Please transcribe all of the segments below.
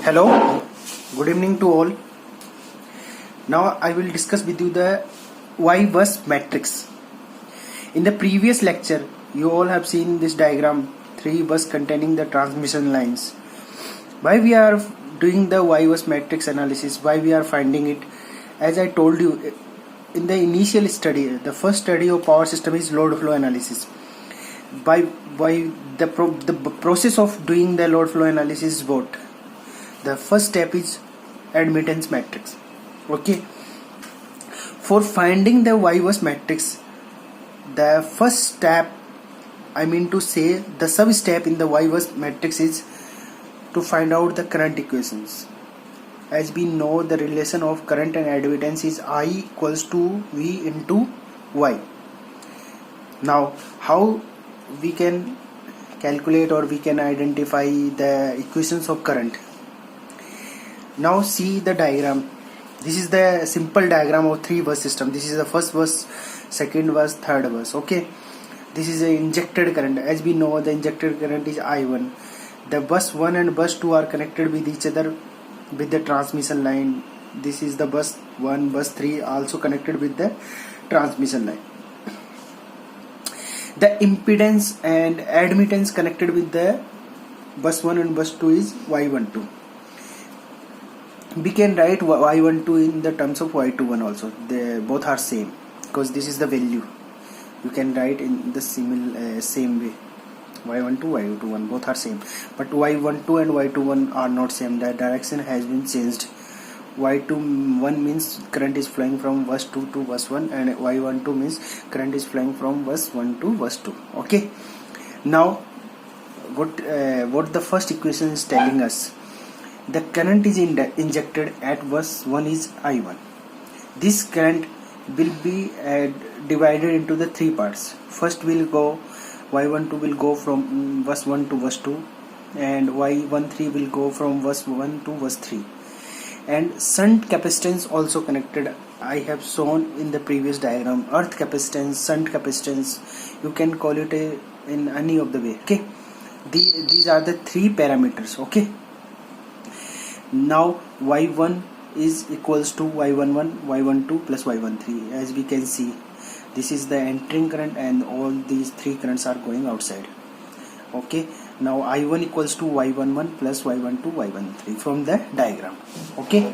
Hello, good evening to all. Now I will discuss with you the Y-bus matrix. In the previous lecture, you all have seen this diagram, 3 bus containing the transmission lines. Why we are doing the Y-bus matrix analysis, why we are finding it, as I told you in the initial study, the first study of power system is load flow analysis. By the process of doing the load flow analysis is what? The first step is admittance matrix. Okay, for finding the Y-bus matrix, the first step, the sub step in the Y-bus matrix is to find out the current equations. As we know, the relation of current and admittance is I equals to V into Y. Now, how we can calculate or we can identify the equations of current? Now see the diagram. This is the simple diagram of 3 bus system. This is the first bus, second bus, third bus. Okay, this is the injected current. As we know, the injected current is I1. The bus 1 and bus 2 are connected with each other with the transmission line. This is the bus 1, bus 3 also connected with the transmission line. The impedance and admittance connected with the bus 1 and bus 2 is Y12. We can write Y12 in the terms of Y21 also. They both are same because this is the value. You can write in the same way. Y12, Y21 both are same, but Y12 and Y21 are not same. The direction has been changed. Y21 means current is flowing from bus 2 to bus 1, and Y12 means current is flowing from bus 1 to bus 2. Okay. Now, what the first equation is telling us? The current is injected at bus 1 is I1. This current will be divided into the 3 parts. First Y12 will go from bus 1 to bus 2, and Y13 will go from bus 1 to bus 3. And shunt capacitance also connected. I have shown in the previous diagram. Earth capacitance, shunt capacitance, you can call it in any of the way. Okay, these are the 3 parameters. Okay. Now Y1 is equals to Y11, Y12 plus Y13. As we can see, this is the entering current and all these 3 currents are going outside. Okay. Now I1 equals to Y11 plus Y12, Y13 from the diagram. Okay.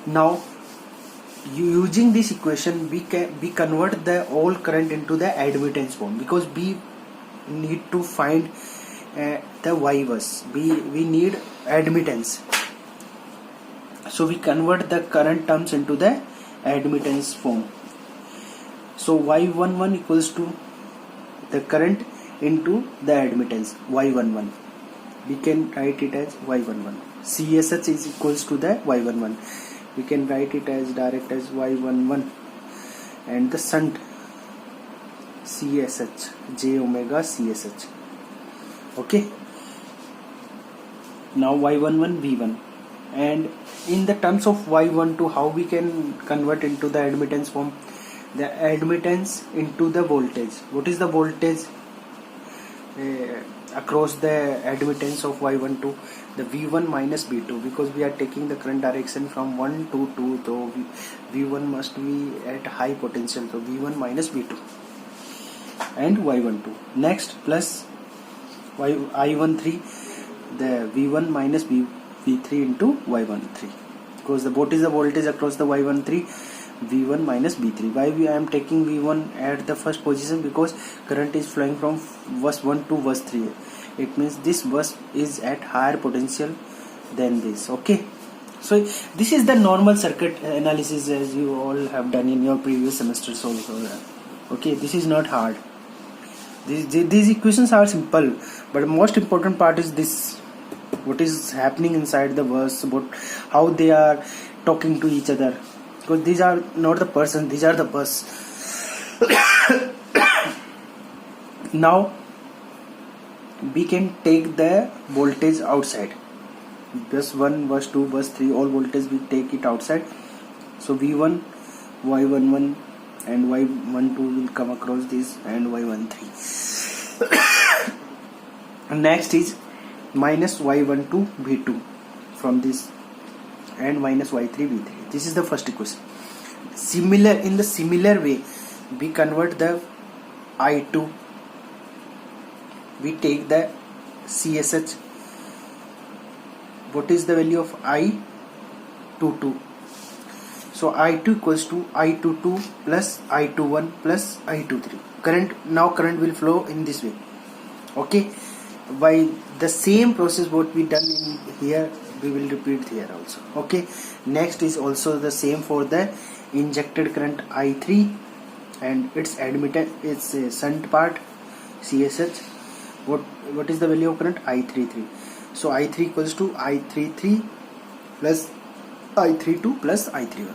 Now using this equation, we convert the all current into the admittance form, because we need to find the Y-bus. We need admittance. So we convert the current terms into the admittance form. So Y11 equals to the current into the admittance Y11. We can write it as Y11. CSH is equals to the Y11. We can write it as direct as Y11, and the shunt CSH, J omega CSH. Okay. Now Y11 V1. And in the terms of Y12, how we can convert into the admittance form? The admittance into the voltage. What is the voltage across the admittance of Y12? The V1 minus V2, because we are taking the current direction from 1 to 2, so V1 must be at high potential, so V1 minus V2 and Y12. Next, plus I13, the V1 minus V3 into Y13, because the what is the voltage across the Y13? V1 minus V3. Why I am taking V1 at the first position? Because current is flowing from bus 1 to bus 3. It means this bus is at higher potential than this. Okay. So this is the normal circuit analysis as you all have done in your previous semesters also. Okay, this is not hard. These equations are simple, but the most important part is this: what is happening inside the bus, about how they are talking to each other, because these are not the person, these are the bus. Now we can take the voltage outside. Bus 1, bus 2, bus 3, all voltage we take it outside. So V1, Y11 and Y12 will come across this, and Y13. Next is minus Y12 V2 from this and minus y3 v3. This is the first equation. In the similar way, we convert the I2. We take the CSH. What is the value of I22? So I2 equals to I22 plus I21 plus I23. Current will flow in this way. Okay. By the same process what we done in here, we will repeat here also. Okay. Next is also the same for the injected current I3 and its admitted, its shunt part CSH. What is the value of current? I33. So I3 equals to I33 plus I32 plus I31.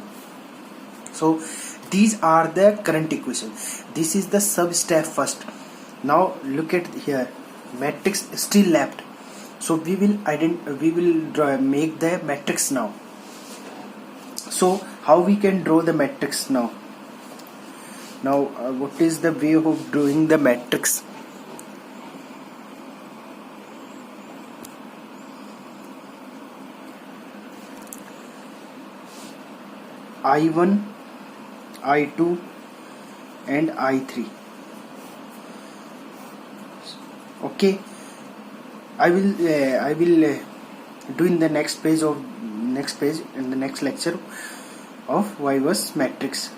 So these are the current equation. This is the sub step first. Now look at here, matrix still left. So we will make the matrix now. So how we can draw the matrix now? Now what is the way of drawing the matrix? I1, I2 and I3. Okay, I will do in the next page in the next lecture of Y bus matrix.